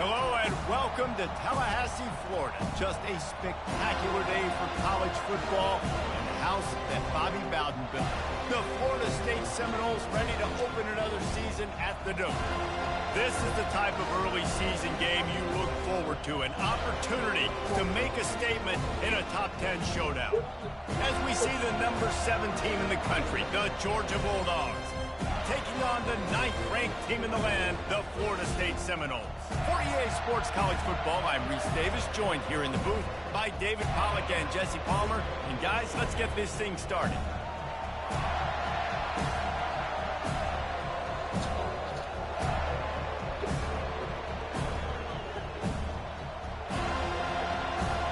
Hello and welcome to Tallahassee, Florida. Just a spectacular day for college football in the house that Bobby Bowden built. The Florida State Seminoles ready to open another season at the Dome. This is the type of early season game you look forward to, an opportunity to make a statement in a top 10 showdown. As we see the number 7 team in the country, the Georgia Bulldogs, taking on the 9th-ranked team in the land, the Florida State Seminoles. For EA Sports College Football, I'm Reese Davis, joined here in the booth by David Pollack and Jesse Palmer. And guys, let's get this thing started.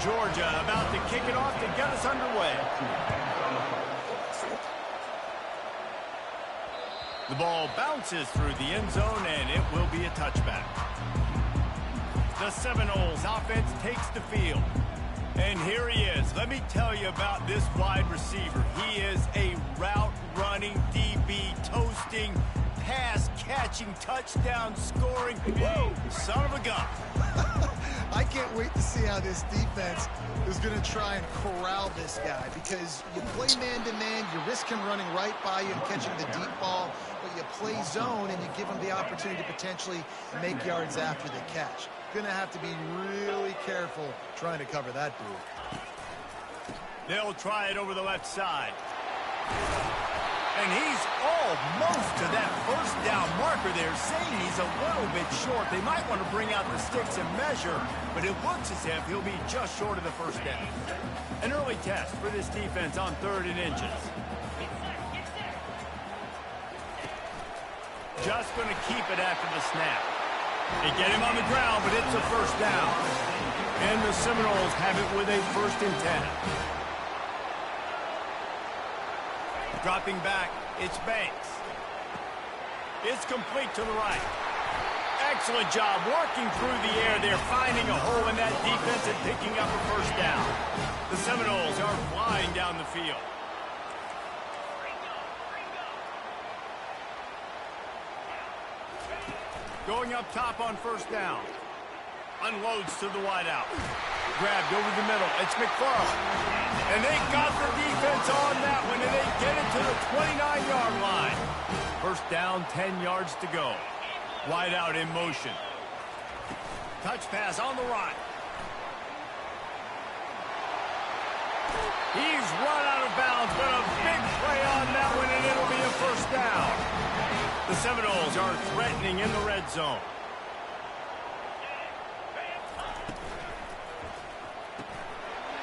Georgia about to kick it off to get us underway. The ball bounces through the end zone, and it will be a touchback. The Seminoles offense takes the field. And here he is. Let me tell you about this wide receiver. He is a route-running, DB, toasting, pass-catching, touchdown-scoring, son of a gun. I can't wait to see how this defense is going to try and corral this guy, because you play man-to-man, you risk him running right by you and catching the deep ball, but you play zone and you give him the opportunity to potentially make yards after the catch. Going to have to be really careful trying to cover that dude. They'll try it over the left side. And he's almost to that first down marker there, saying he's a little bit short. They might want to bring out the sticks and measure, but it looks as if he'll be just short of the first down. An early test for this defense on 3rd and inches. Just going to keep it after the snap. They get him on the ground, but it's a first down. And the Seminoles have it with a 1st and 10. Dropping back, it's Banks. It's complete to the right. Excellent job working through the air there, finding a hole in that defense and picking up a first down. The Seminoles are flying down the field. Going up top on first down. Unloads to the wideout. Grabbed over the middle. It's McFarland. And they got the defense on that one, and they get it to the 29-yard line. First down, 10 yards to go. Wideout in motion. Touch pass on the right. He's run out of bounds, but a big play on that one, and it'll be a first down. The Seminoles are threatening in the red zone.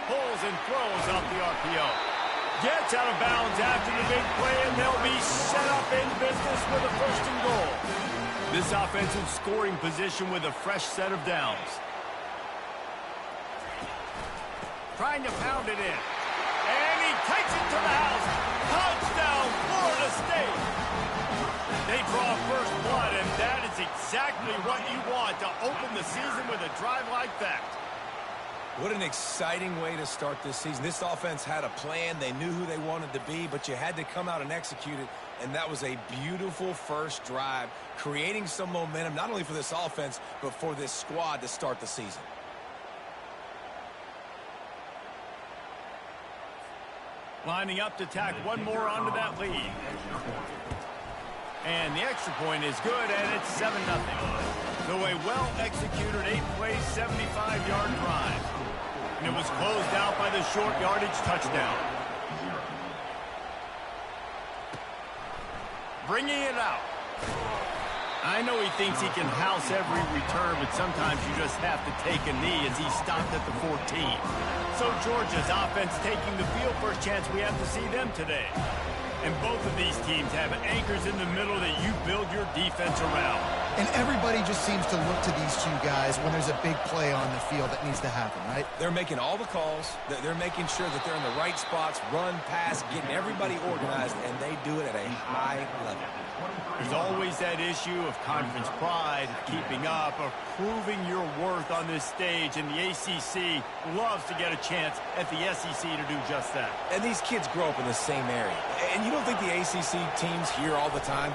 Pulls and throws off the RPO. Gets out of bounds after the big play, and they'll be set up in business with a 1st and goal. This offensive scoring position with a fresh set of downs. Trying to pound it in. And he takes it to the house. Touchdown, Florida State. They draw first blood, and that is exactly what you want to open the season with a drive like that. What an exciting way to start this season. This offense had a plan. They knew who they wanted to be, but you had to come out and execute it, and that was a beautiful first drive, creating some momentum, not only for this offense, but for this squad to start the season. Lining up to tack one more onto that lead. And the extra point is good, and it's 7-0. So a well-executed 8-play, 75-yard drive. And it was closed out by the short yardage touchdown. Bringing it out. I know he thinks he can house every return, but sometimes you just have to take a knee as he stopped at the 14. So Georgia's offense taking the field. First chance we have to see them today. And both of these teams have anchors in the middle that you build your defense around. And everybody just seems to look to these two guys when there's a big play on the field that needs to happen, right? They're making all the calls. They're making sure that they're in the right spots, run, pass, getting everybody organized, and they do it at a high level. There's always that issue of conference pride, of keeping up, of proving your worth on this stage, and the ACC loves to get a chance at the SEC to do just that. And these kids grow up in the same area. And you don't think the ACC teams hear all the time,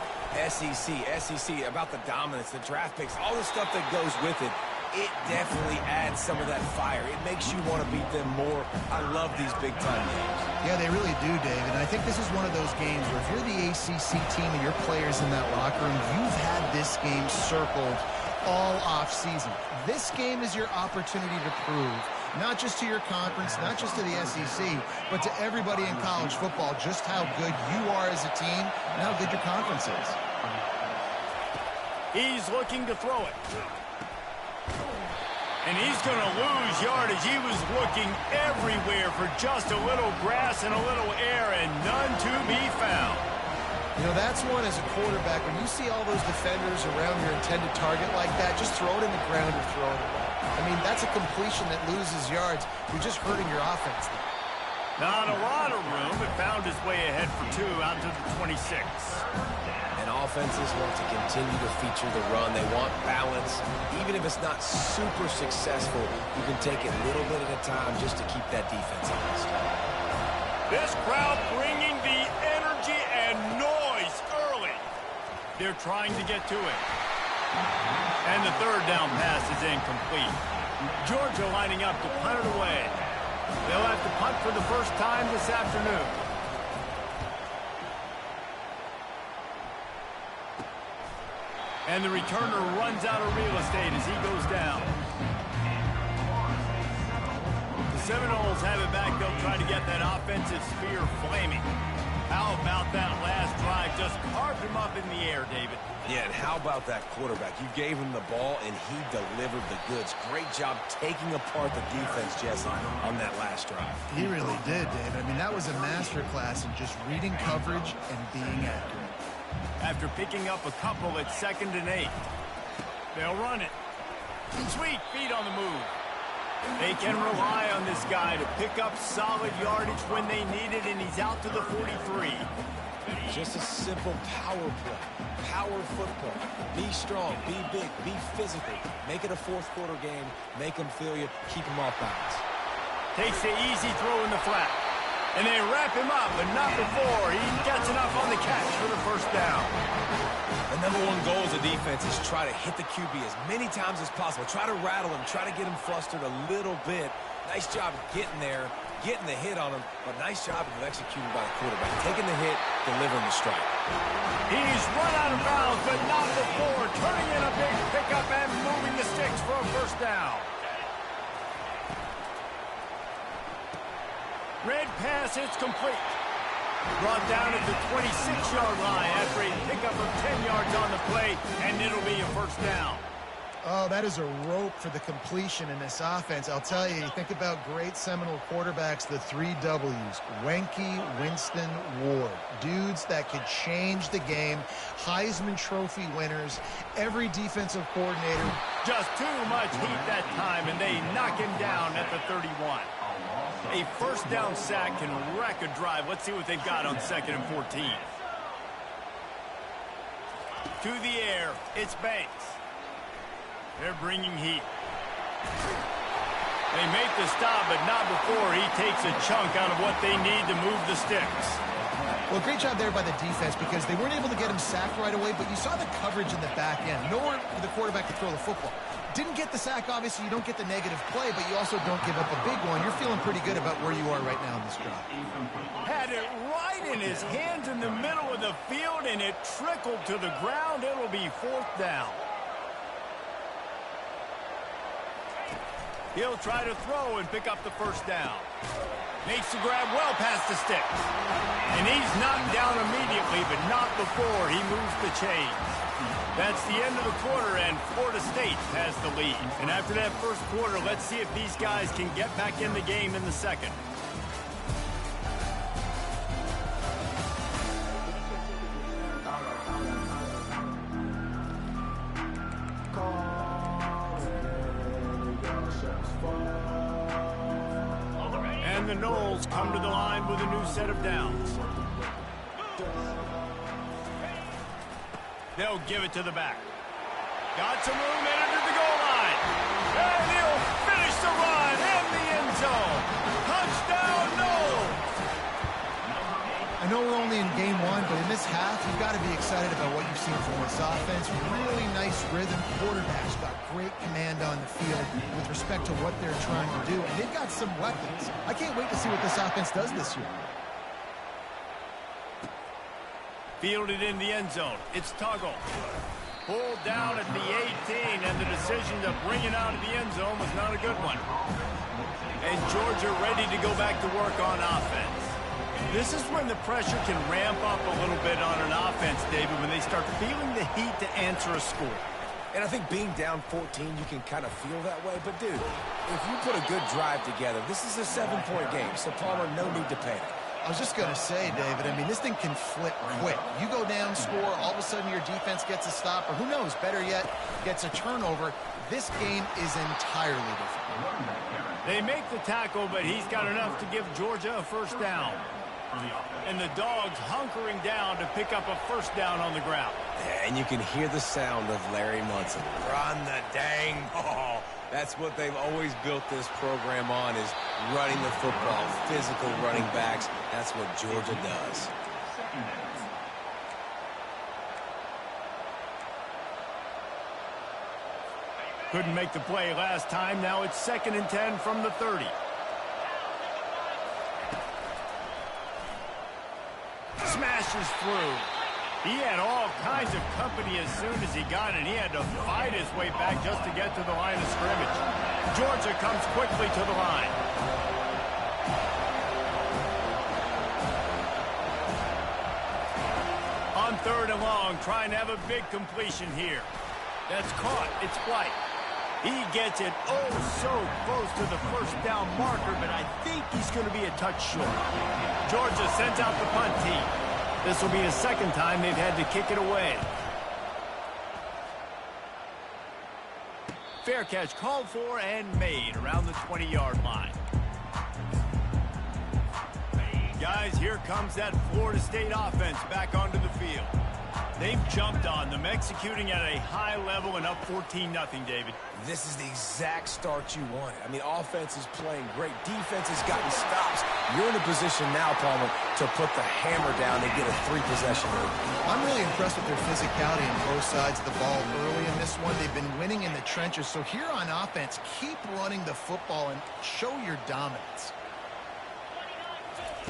SEC, about the dominance, the draft picks, all the stuff that goes with it. it definitely adds some of that fire. It makes you want to beat them more. I love these big-time games. Yeah, they really do, David. And I think this is one of those games where if you're the ACC team and your players in that locker room, you've had this game circled all off-season. This game is your opportunity to prove, not just to your conference, not just to the SEC, but to everybody in college football, just how good you are as a team and how good your conference is. He's looking to throw it. And he's going to lose yardage. He was looking everywhere for just a little grass and a little air, and none to be found. You know, that's one as a quarterback. When you see all those defenders around your intended target like that, just throw it in the ground or throw it away. I mean, that's a completion that loses yards. You're just hurting your offense there. Not a lot of room. It found its way ahead for 2 out to the 26. And offenses want to continue to feature the run. They want balance. Even if it's not super successful, you can take it little bit at a time just to keep that defense honest. This crowd bringing the energy and noise early. They're trying to get to it. And the third down pass is incomplete. Georgia lining up to punt it away. They'll have to punt for the first time this afternoon. And the returner runs out of real estate as he goes down. The Seminoles have it back. They'll try to get that offensive spear flaming. How about that last drive? Just carved him up in the air, David. Yeah, and how about that quarterback? You gave him the ball, and he delivered the goods. Great job taking apart the defense, Jesse, on that last drive. He really did, David. I mean, that was a masterclass in just reading coverage and being accurate. After picking up a couple at 2nd and 8. They'll run it. Sweet feet on the move. They can rely on this guy to pick up solid yardage when they need it, and he's out to the 43. Just a simple power play. Power football. Be strong, be big, be physical. Make it a fourth-quarter game. Make them feel you. Keep them off balance. Takes the easy throw in the flat. And they wrap him up, but not before he gets enough on the catch for the first down. The number one goal as a defense is try to hit the QB as many times as possible. Try to rattle him, try to get him flustered a little bit. Nice job getting there, getting the hit on him, but nice job of executing by the quarterback. Taking the hit, delivering the strike. He's run out of bounds, but not before. Turning in a big pickup and moving the sticks for a first down. Red pass, it's complete. Brought down at the 26-yard line after a pickup of 10 yards on the play, and it'll be a first down. Oh, that is a rope for the completion in this offense. I'll tell you, think about great Seminole quarterbacks, the 3 W's. Wenke, Winston, Ward. Dudes that could change the game. Heisman Trophy winners. Every defensive coordinator. Just too much heat that time, and they knock him down at the 31. A first down sack can wreck a drive. Let's see what they've got on 2nd and 14. To the air, it's Banks. They're bringing heat. They make the stop, but not before he takes a chunk out of what they need to move the sticks. Well, great job there by the defense because they weren't able to get him sacked right away, but you saw the coverage in the back end. Nowhere for the quarterback to throw the football. Didn't get the sack, obviously. You don't get the negative play, but you also don't give up a big one. You're feeling pretty good about where you are right now in this drive. Had it right in his hands in the middle of the field, and it trickled to the ground. It'll be 4th down. He'll try to throw and pick up the first down. Makes the grab well past the sticks. And he's knocked down immediately, but not before he moves the chains. That's the end of the quarter, and Florida State has the lead. And after that first quarter, let's see if these guys can get back in the game in the second. And the Noles come to the line with a new set of downs. They'll give it to the back. Got some room in under the goal line. And he'll finish the run in the end zone. Touchdown, Noles! I know we're only in game one, but in this half, you've got to be excited about what you've seen from this offense. Really nice rhythm. Quarterback's got great command on the field with respect to what they're trying to do. And they've got some weapons. I can't wait to see what this offense does this year. Fielded in the end zone. It's Tuggle. Pulled down at the 18, and the decision to bring it out of the end zone was not a good one. And Georgia ready to go back to work on offense. This is when the pressure can ramp up a little bit on an offense, David, when they start feeling the heat to answer a score. And I think being down 14, you can kind of feel that way. But, dude, if you put a good drive together, this is a 7-point game, so Palmer, no need to panic. I was just going to say, David, I mean, this thing can flip quick. You go down, score, all of a sudden your defense gets a stop, or who knows, better yet, gets a turnover. This game is entirely different. They make the tackle, but he's got enough to give Georgia a first down. And the Dogs hunkering down to pick up a first down on the ground. Yeah, and you can hear the sound of Larry Munson. Run the dang ball. That's what they've always built this program on, is running the football, physical running backs. That's what Georgia does. Couldn't make the play last time. Now it's 2nd and 10 from the 30. Smashes through. He had all kinds of company as soon as he got it. He had to fight his way back just to get to the line of scrimmage. Georgia comes quickly to the line. On 3rd and long, trying to have a big completion here. That's caught. It's White. He gets it so close to the first down marker, but I think he's going to be a touch short. Georgia sends out the punt team. This will be the 2nd time they've had to kick it away. Fair catch called for and made around the 20-yard line. Guys, here comes that Florida State offense back onto the field. They've jumped on them, executing at a high level and up 14-0, David. This is the exact start you wanted. I mean, offense is playing great. Defense has gotten stops. You're in a position now, Palmer, to put the hammer down and get a 3-possession lead. I'm really impressed with their physicality on both sides of the ball early in this one. They've been winning in the trenches. So here on offense, keep running the football and show your dominance.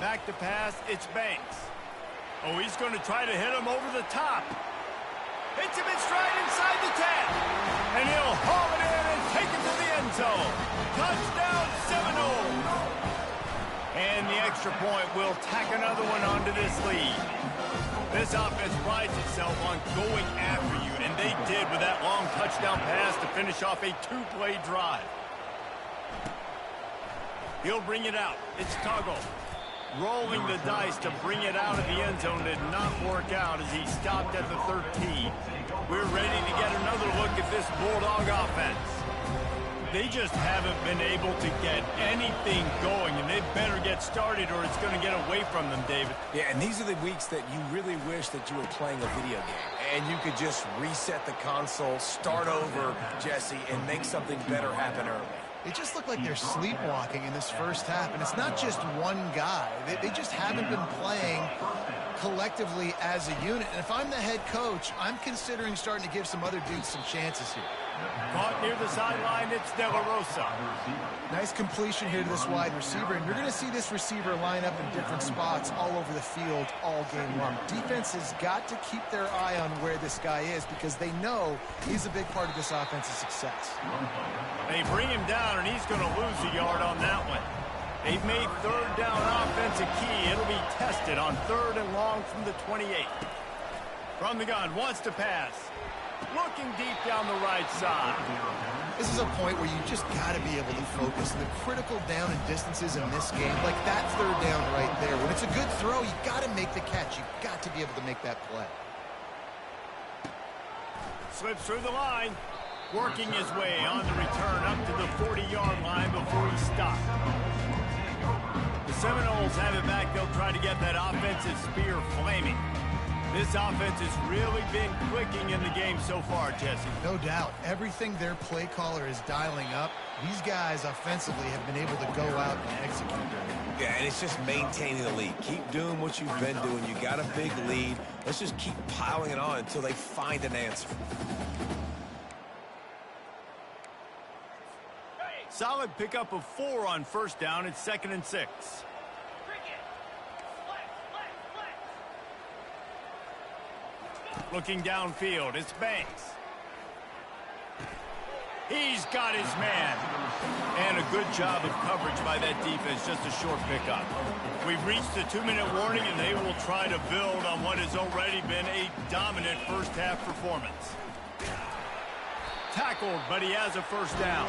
Back to pass, it's Banks. Oh, he's going to try to hit him over the top. Hits him in stride inside the 10. And he'll haul it in and take it to the end zone. Touchdown Seminoles. And the extra point will tack another one onto this lead. This offense prides itself on going after you, and they did with that long touchdown pass to finish off a 2-play drive. He'll bring it out. It's Tuggle. Rolling the dice to bring it out of the end zone did not work out as he stopped at the 13. We're ready to get another look at this Bulldog offense. They just haven't been able to get anything going, and they better get started or it's going to get away from them, David. Yeah, and these are the weeks that you really wish that you were playing a video game. And you could just reset the console, start over, Jesse, and make something better happen early. It just looked like they're sleepwalking in this first half, and it's not just one guy. They just haven't been playing collectively as a unit. And if I'm the head coach, I'm considering starting to give some other dudes some chances here. Caught near the sideline, it's De La Rosa. Nice completion here to this wide receiver, and you're going to see this receiver line up in different spots all over the field all game long. Defense has got to keep their eye on where this guy is because they know he's a big part of this offense's success. They bring him down, and he's going to lose a yard on that one. They've made 3rd down offense a key. It'll be tested on 3rd and long from the 28. From the gun, wants to pass. Looking deep down the right side. This is a point where you just got to be able to focus. The critical down and distances in this game, like that 3rd down right there. When it's a good throw, you got to make the catch. You got to be able to make that play. Slips through the line. Working his way on the return up to the 40-yard line before he stopped. The Seminoles have it back. They'll try to get that offensive spear flaming. This offense has really been clicking in the game so far, Jesse. No doubt. Everything their play caller is dialing up, these guys offensively have been able to go out and execute. Yeah, and it's just maintaining the lead. Keep doing what you've been doing. You got a big lead. Let's just keep piling it on until they find an answer. Solid pickup of 4 on first down. It's 2nd and 6. Looking downfield, it's Banks. He's got his man. And a good job of coverage by that defense, just a short pickup. We've reached the 2-minute warning, and they will try to build on what has already been a dominant first-half performance. Tackled, but he has a first down.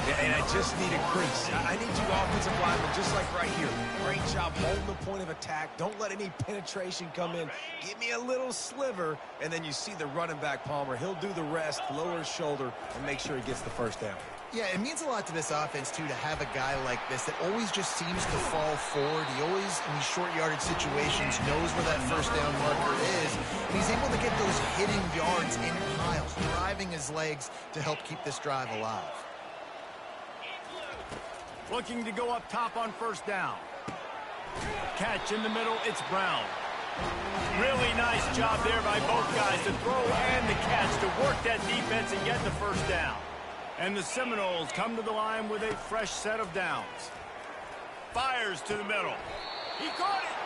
Yeah, and I just need a crease. I need you offensive linemen, just like right here. Great job holding the point of attack. Don't let any penetration come in. Give me a little sliver, and then you see the running back, Palmer. He'll do the rest, lower his shoulder, and make sure he gets the first down. Yeah, it means a lot to this offense, too, to have a guy like this that always just seems to fall forward. He always, in these short yardage situations, knows where that first down marker is. And he's able to get those hitting yards in piles, driving his legs to help keep this drive alive. Looking to go up top on first down. Catch in the middle, it's Brown. Really nice job there by both guys to throw and the catch to work that defense and get the first down. And the Seminoles come to the line with a fresh set of downs. Fires to the middle. He caught it.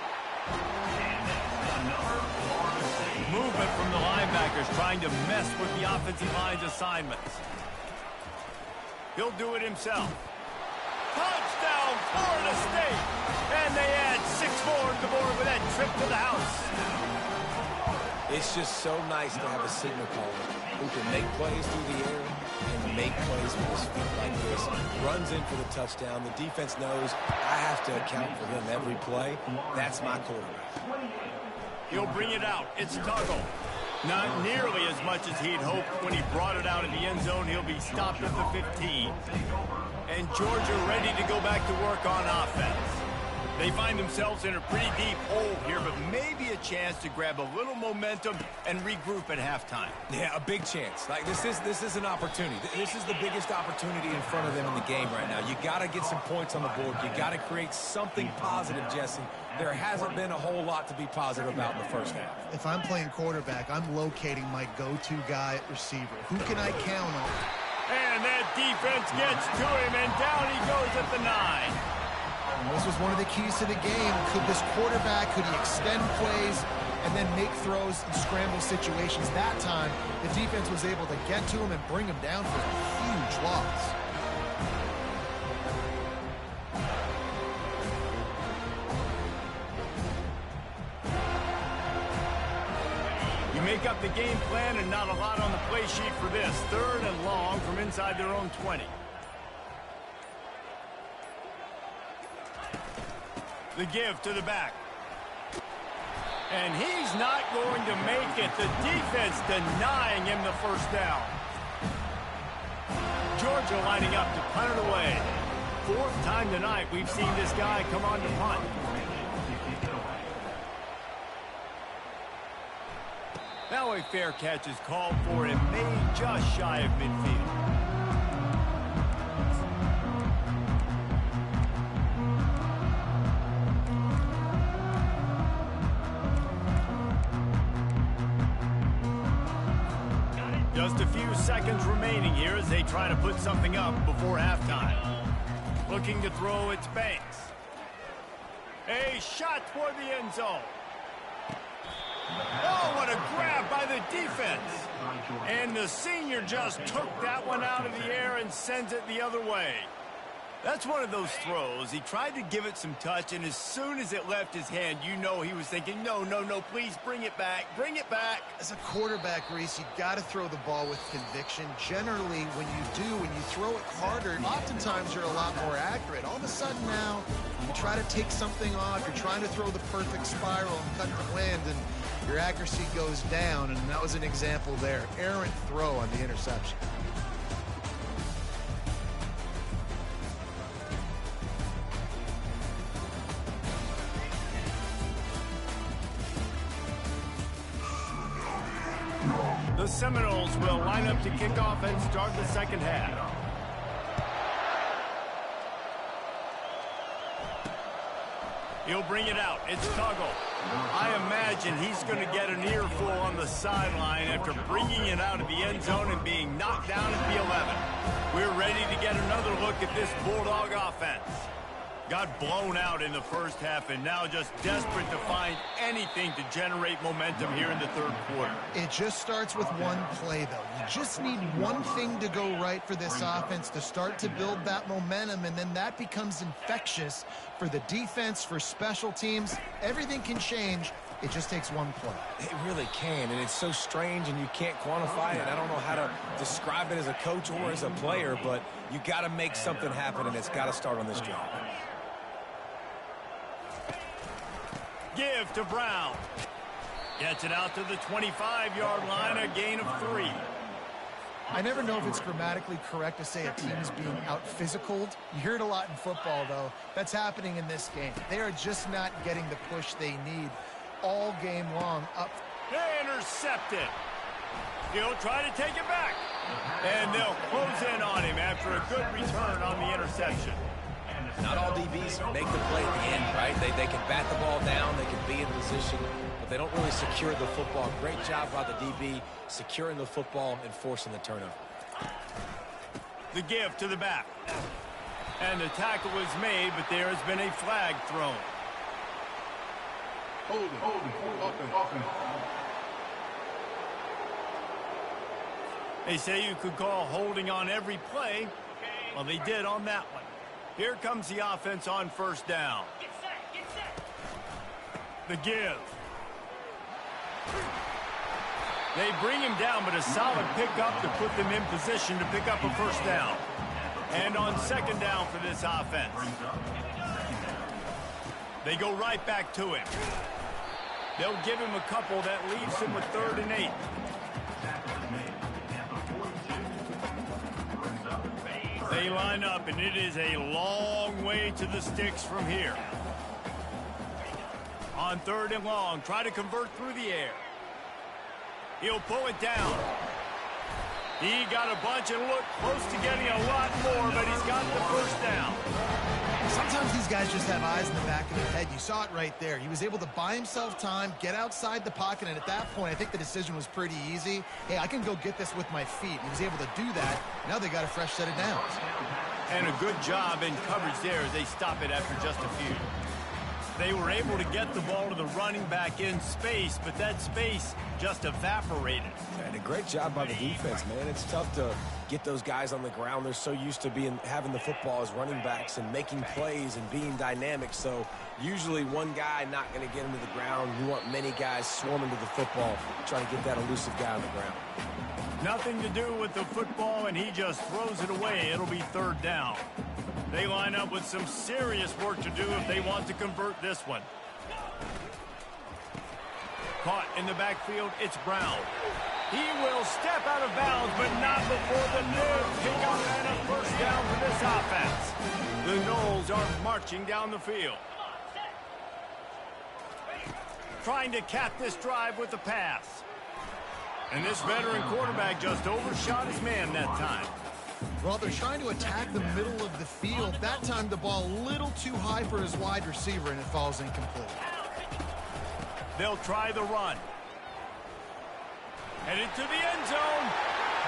Movement from the linebackers trying to mess with the offensive line's assignments. He'll do it himself. Touchdown, Florida State. And they add 6 more to the board with that trip to the house. It's just so nice to have a signal caller who can make plays through the air and make plays with his feet like this. Runs in for the touchdown. The defense knows I have to account for him every play. That's my quarterback. He'll bring it out. It's Tuggle. Not nearly as much as he'd hoped when he brought it out in the end zone. He'll be stopped at the 15. And Georgia ready to go back to work on offense. They find themselves in a pretty deep hole here, but maybe a chance to grab a little momentum and regroup at halftime. Yeah, a big chance. Like this is an opportunity. This is the biggest opportunity in front of them in the game right now. You got to get some points on the board. You got to create something positive, Jesse. There hasn't been a whole lot to be positive about in the first half. If I'm playing quarterback, I'm locating my go-to guy at receiver. Who can I count on? And that defense gets to him, and down he goes at the 9. This was one of the keys to the game. Could this quarterback, could he extend plays and then make throws in scramble situations? That time, the defense was able to get to him and bring him down for a huge loss. You make up the game plan and not a lot on the play sheet for this. 3rd and long from inside their own 20. The give to the back. And he's not going to make it. The defense denying him the first down. Georgia lining up to punt it away. 4th time tonight we've seen this guy come on to punt. Now a fair catch is called for and made just shy of midfield. Just a few seconds remaining here as they try to put something up before halftime. Looking to throw, it's Banks. A shot toward the end zone. Oh, what a grab by the defense. And the senior just took that one out of the air and sends it the other way. That's one of those throws. He tried to give it some touch, and as soon as it left his hand, you know he was thinking, no, no, no, please bring it back. Bring it back. As a quarterback, Reese, you got to throw the ball with conviction. Generally, when you throw it harder, oftentimes you're a lot more accurate. All of a sudden now, you try to take something off. You're trying to throw the perfect spiral and cut the wind, and your accuracy goes down, and that was an example there. Errant throw on the interception. The Seminoles will line up to kick off and start the second half. He'll bring it out. It's Tuggle. I imagine he's going to get an earful on the sideline after bringing it out of the end zone and being knocked down at the 11. We're ready to get another look at this Bulldog offense. Got blown out in the first half and now just desperate to find anything to generate momentum here in the third quarter. It just starts with one play, though. You just need one thing to go right for this offense to start to build that momentum, and then that becomes infectious for the defense, for special teams. Everything can change. It just takes one play. It really can, and it's so strange, and you can't quantify it. I don't know how to describe it as a coach or as a player, but you got to make something happen, and it's got to start on this drive. Give to Brown. Gets it out to the 25-yard line, a gain of 3. I never know if it's grammatically correct to say a team is being out-physicaled. You hear it a lot in football, though. That's happening in this game. They are just not getting the push they need all game long. Intercepted. He'll try to take it back. And they'll close in on him after a good return on the interception. Not all DBs make the play at the end, right? They can bat the ball down, they can be in position, but they don't really secure the football. Great job by the DB securing the football and forcing the turnover. The give to the back. And the tackle is made, but there has been a flag thrown. Holding. They say you could call holding on every play. Well, they did on that one. Here comes the offense on first down. Get set. The give. They bring him down, but a solid pickup to put them in position to pick up a first down. And on second down for this offense. They go right back to him. They'll give him a couple that leaves him with 3rd and 8. They line up, and it is a long way to the sticks from here. On 3rd and long, try to convert through the air. He'll pull it down. He got a bunch and looked close to getting a lot more, but he's got the first down. Sometimes these guys just have eyes in the back of their head. You saw it right there. He was able to buy himself time, get outside the pocket, and at that point, I think the decision was pretty easy. Hey, I can go get this with my feet. He was able to do that. Now they got a fresh set of downs. And a good job in coverage there as they stop it after just a few. They were able to get the ball to the running back in space, but that space just evaporated. And a great job by the defense, man. It's tough to get those guys on the ground. They're so used to having the football as running backs and making plays and being dynamic. So usually one guy not going to get him to the ground. You want many guys swarming to the football, trying to get that elusive guy on the ground. Nothing to do with the football, and he just throws it away. It'll be 3rd down. They line up with some serious work to do if they want to convert this one. Caught in the backfield, it's Brown. He will step out of bounds, but not before the new pickup and a first down for this offense. The Knowles are marching down the field. Trying to cap this drive with the pass. And this veteran quarterback just overshot his man that time. Well, they're trying to attack the middle of the field. That time the ball a little too high for his wide receiver, and it falls incomplete. They'll try the run. Headed to the end zone.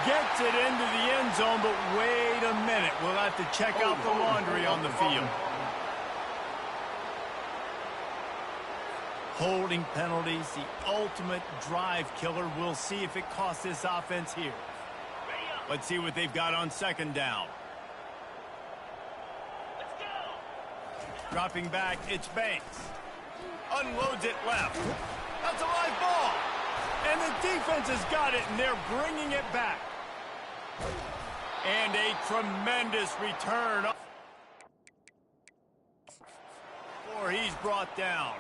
Gets it into the end zone, but wait a minute. We'll have to check out the laundry on the field. Holding penalties, the ultimate drive killer. We'll see if it costs this offense here. Let's see what they've got on second down. Dropping back, it's Banks. Unloads it left. That's a live ball. And the defense has got it, and they're bringing it back. And a tremendous return. Or he's brought down.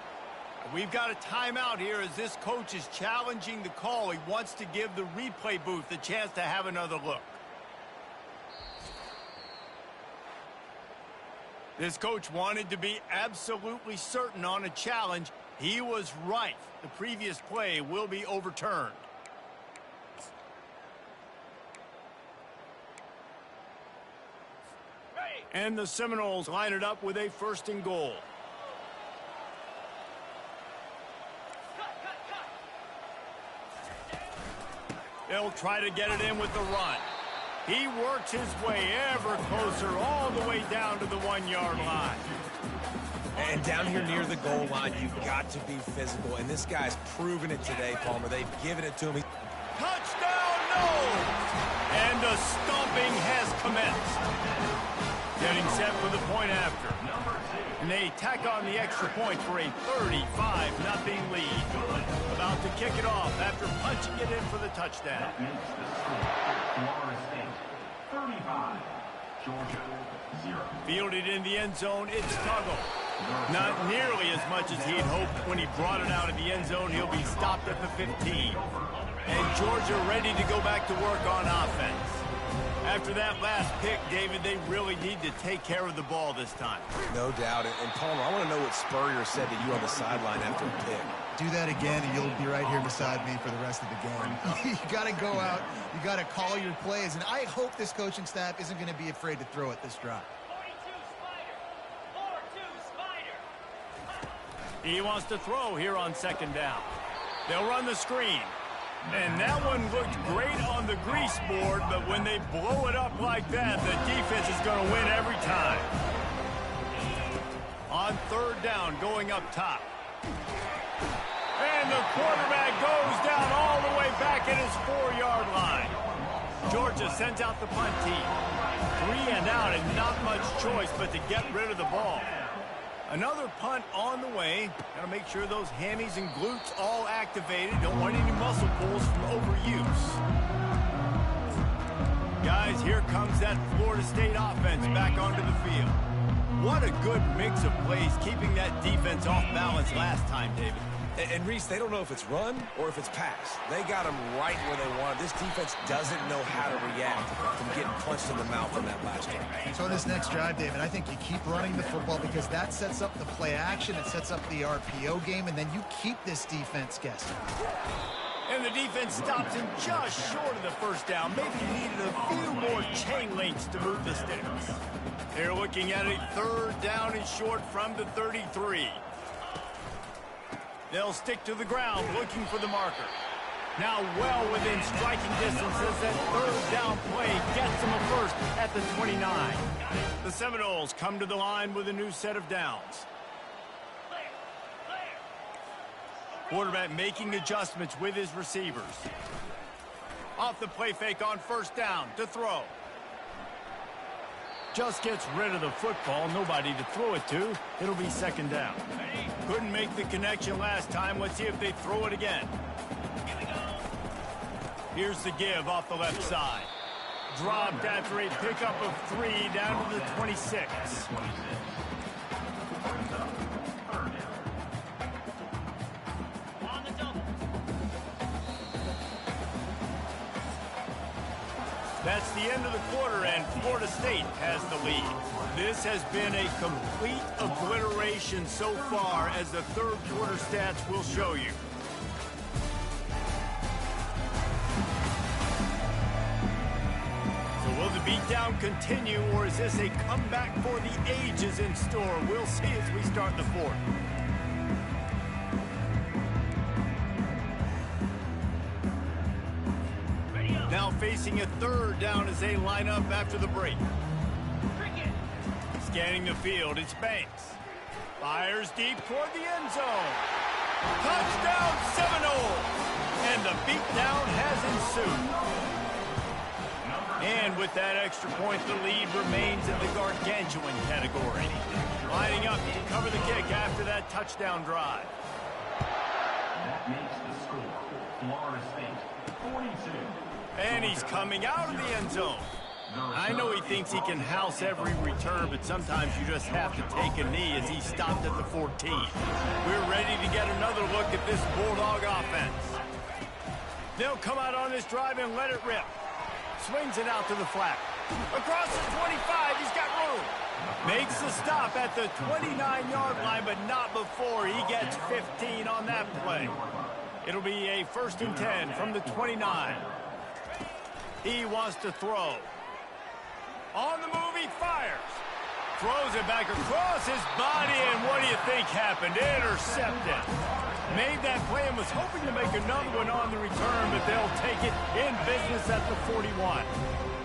We've got a timeout here as this coach is challenging the call. He wants to give the replay booth a chance to have another look. This coach wanted to be absolutely certain on a challenge. He was right. The previous play will be overturned. And the Seminoles line it up with a 1st and goal. They'll try to get it in with the run. He works his way ever closer all the way down to the 1-yard line. And down here near the goal line, you've got to be physical. And this guy's proven it today, Palmer. They've given it to him. Touchdown, no! And the stomping has commenced. Getting set for the point after. And they tack on the extra point for a 35-0 lead. About to kick it off after punching it in for the touchdown. 35, Georgia, 0. Fielded in the end zone, it's Tuggle. Not nearly as much as he'd hoped when he brought it out of the end zone. He'll be stopped at the 15. And Georgia ready to go back to work on offense. After that last pick, David, they really need to take care of the ball this time. No doubt. And Palmer, I want to know what Spurrier said to you on the sideline after the pick. Do that again, and you'll be right here beside me for the rest of the game. You got to go out. You got to call your plays. And I hope this coaching staff isn't going to be afraid to throw it this drive. He wants to throw here on second down. They'll run the screen. And that one looked great on the grease board, but when they blow it up like that, the defense is going to win every time. On third down, going up top. And the quarterback goes down all the way back at his 4-yard line. Georgia sends out the punt team. 3 and out and not much choice but to get rid of the ball. Another punt on the way. Got to make sure those hammies and glutes all activated. Don't want any muscle pulls from overuse. Guys, here comes that Florida State offense back onto the field. What a good mix of plays, keeping that defense off balance last time, David. And Reese, they don't know if it's run or if it's pass. They got them right where they want. This defense doesn't know how to react from getting punched in the mouth on that last drive. So on this next drive, David, I think you keep running the football because that sets up the play action, it sets up the RPO game, and then you keep this defense guessing. And the defense stops him just short of the first down. Maybe he needed a few more chain links to move the sticks. They're looking at a third down and short from the 33. They'll stick to the ground looking for the marker. Now well within striking distance as that third down play gets them a first at the 29. The Seminoles come to the line with a new set of downs. Quarterback making adjustments with his receivers. Off the play fake on first down to throw. Just gets rid of the football, nobody to throw it to. It'll be second down. Couldn't make the connection last time. Let's see if they throw it again. Here's the give off the left side. Dropped after a pickup of 3 down to the 26. That's the end of the quarter, and Florida State has the lead. This has been a complete obliteration so far, as the third quarter stats will show you. So will the beatdown continue, or is this a comeback for the ages in store? We'll see as we start the fourth. Now facing a third down as they line up after the break. Scanning the field, it's Banks. Fires deep toward the end zone. Touchdown Seminoles! And the beatdown has ensued. And with that extra point, the lead remains in the gargantuan category. Lining up to cover the kick after that touchdown drive. That makes the score Florida State 42. And he's coming out of the end zone. I know he thinks he can house every return, but sometimes you just have to take a knee as he stopped at the 14. We're ready to get another look at this Bulldog offense. They'll come out on this drive and let it rip. Swings it out to the flat. Across the 25, he's got room. Makes the stop at the 29-yard line, but not before he gets 15 on that play. It'll be a 1st and 10 from the 29. He wants to throw. On the move, he fires. Throws it back across his body, and what do you think happened? Intercepted. Made that play and was hoping to make another one on the return, but they'll take it in business at the 41.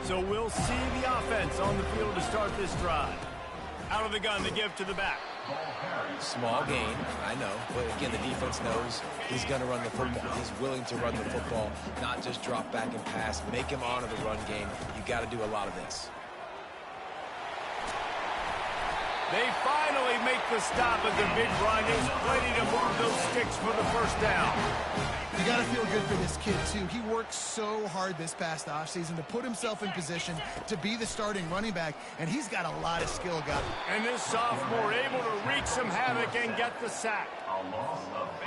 So we'll see the offense on the field to start this drive. Out of the gun, the give to the back. Small gain, I know. But again, the defense knows he's going to run the football. He's willing to run the football, not just drop back and pass. Make him honor the run game. You got to do a lot of this. They finally make the stop as the big run is ready to move those sticks for the first down. You got to feel good for this kid, too. He worked so hard this past offseason to put himself in position to be the starting running back, and he's got a lot of skill, guys. And this sophomore able to wreak some havoc and get the sack.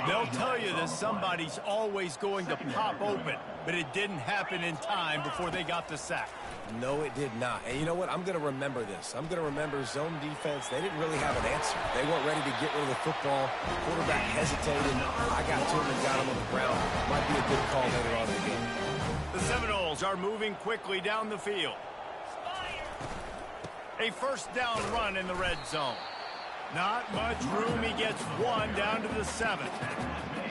They'll tell you that somebody's always going to pop open, but it didn't happen in time before they got the sack. No, it did not. And you know what? I'm going to remember this. I'm going to remember zone defense. They didn't really have an answer. They weren't ready to get rid of the football. Quarterback hesitated. I got to him and got him on the ground. Might be a good call later on in the game. The Seminoles are moving quickly down the field. A first down run in the red zone. Not much room. He gets one down to the 7.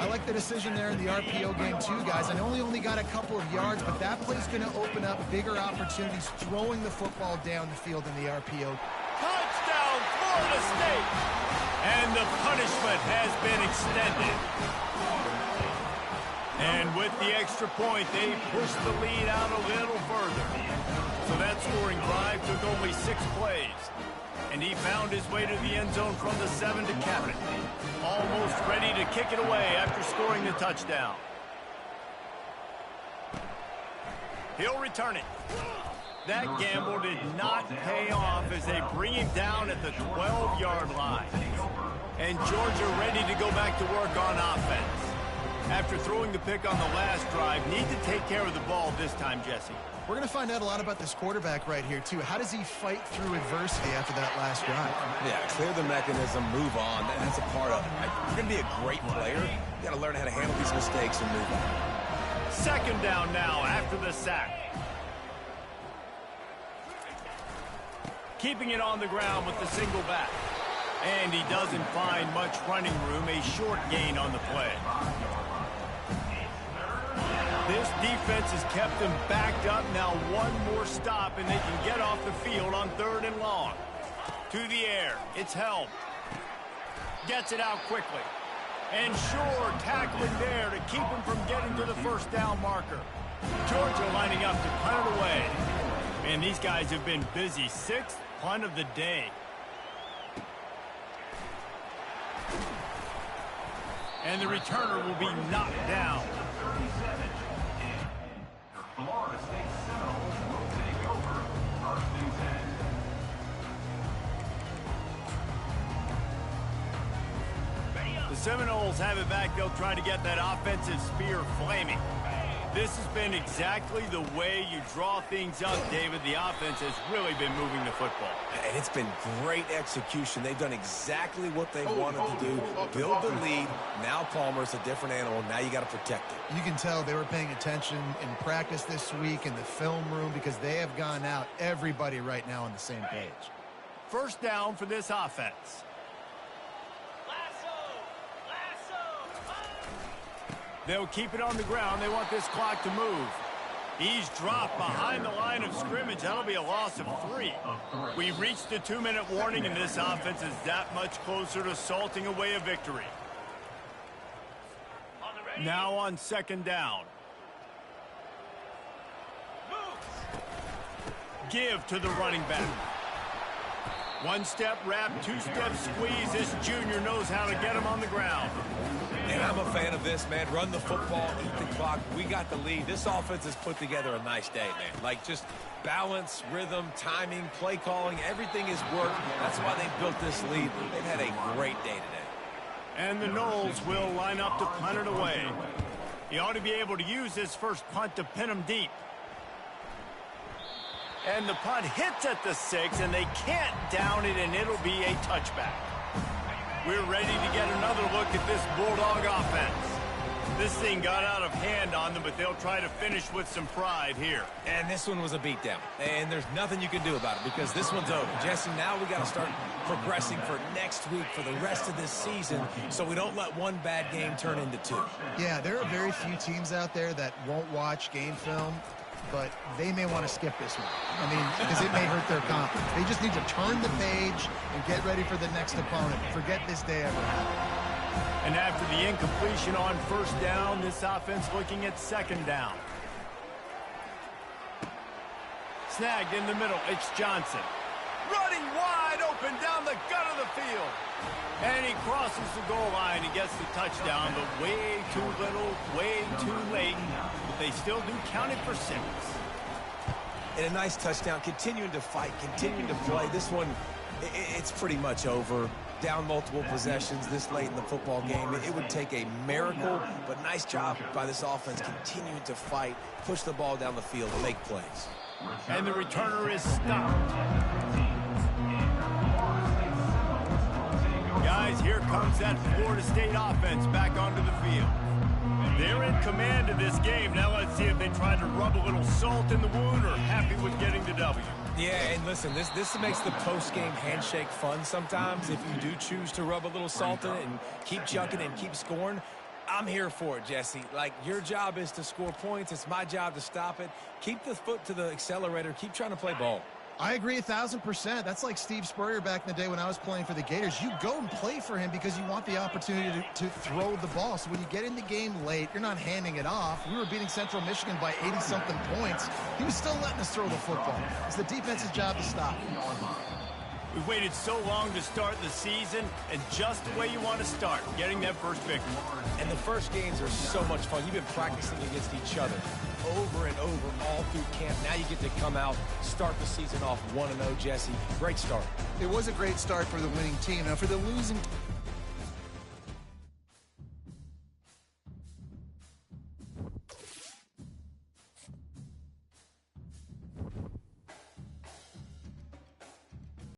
I like the decision there in the RPO game, too, guys. I know he only got a couple of yards, but that play's going to open up bigger opportunities throwing the football down the field in the RPO. Touchdown, Florida State! And the punishment has been extended. And with the extra point, they push the lead out a little further. So that scoring drive took only 6 plays. And he found his way to the end zone from the 7 to cap it. Almost ready to kick it away after scoring the touchdown. He'll return it. That gamble did not pay off as they bring him down at the 12-yard line. And Georgia ready to go back to work on offense. After throwing the pick on the last drive, need to take care of the ball this time, Jesse. We're going to find out a lot about this quarterback right here, too. How does he fight through adversity after that last drive? Yeah, clear the mechanism, move on. That's a part of it. You're going to be a great player. You got to learn how to handle these mistakes and move on. Second down now after the sack. Keeping it on the ground with the single back. And he doesn't find much running room. A short gain on the play. This defense has kept them backed up. Now one more stop, and they can get off the field on 3rd and long. To the air. It's held. Gets it out quickly. And sure, tackling there to keep him from getting to the first down marker. Georgia lining up to punt it away. Man, these guys have been busy. 6th punt of the day. And the returner will be knocked down. Florida State Seminoles will take over 1st and 10. The Seminoles have it back. They'll try to get that offensive spear flaming. This has been exactly the way you draw things up, David. The offense has really been moving the football. And it's been great execution. They've done exactly what they wanted to do. Build the lead. Now Palmer's a different animal. Now you got to protect it. You can tell they were paying attention in practice this week in the film room because they have gone out, everybody right now on the same page. First down for this offense. They'll keep it on the ground. They want this clock to move. He's dropped behind the line of scrimmage. That'll be a loss of 3. We've reached the 2-minute warning, and this offense is that much closer to salting away a victory. Now on 2nd down. Give to the running back. 1-step wrap, 2-step squeeze. This junior knows how to get him on the ground. And I'm a fan of this, man. Run the football, eat the clock. We got the lead. This offense has put together a nice day, man. Like just balance, rhythm, timing, play calling, everything has worked. That's why they built this lead. They've had a great day today. And the Noles will line up to punt it away. He ought to be able to use this first punt to pin him deep. And the punt hits at the 6, and they can't down it, and it'll be a touchback. We're ready to get another look at this Bulldog offense. This thing got out of hand on them, but they'll try to finish with some pride here. And this one was a beatdown. And there's nothing you can do about it because this one's over. Jesse, now we got to start progressing for next week, for the rest of this season, so we don't let one bad game turn into two. Yeah, there are very few teams out there that won't watch game film, but they may want to skip this one. I mean, because it may hurt their confidence. They just need to turn the page and get ready for the next opponent. Forget this day ever happened. And after the incompletion on first down, this offense looking at second down. Snagged in the middle, it's Johnson. Running wide open down the gut of the field. And he crosses the goal line. He gets the touchdown, but way too little, way too late. But they still do count it for 6. And a nice touchdown, continuing to fight, continuing to play. This one, it's pretty much over. Down multiple possessions this late in the football game. It would take a miracle, but nice job by this offense continuing to fight, push the ball down the field, and make plays. And the returner is stopped. Guys, here comes that Florida State offense back onto the field. They're in command of this game. Now let's see if they try to rub a little salt in the wound or happy with getting the W. Yeah, and listen, this makes the post-game handshake fun sometimes. If you do choose to rub a little salt in it and keep chucking and keep scoring, I'm here for it, Jesse. Like, your job is to score points. It's my job to stop it. Keep the foot to the accelerator. Keep trying to play ball. I agree 1,000%. That's like Steve Spurrier back in the day when I was playing for the Gators. You go and play for him because you want the opportunity to throw the ball. So when you get in the game late, you're not handing it off. We were beating Central Michigan by 80-something points. He was still letting us throw the football. It's the defense's job to stop. We've waited so long to start the season, and just the way you want to start, getting that first victory. And the first games are so much fun. You've been practicing against each other over and over all through camp. Now you get to come out, start the season off 1-0, Jesse. Great start. It was a great start for the winning team. Now for the losing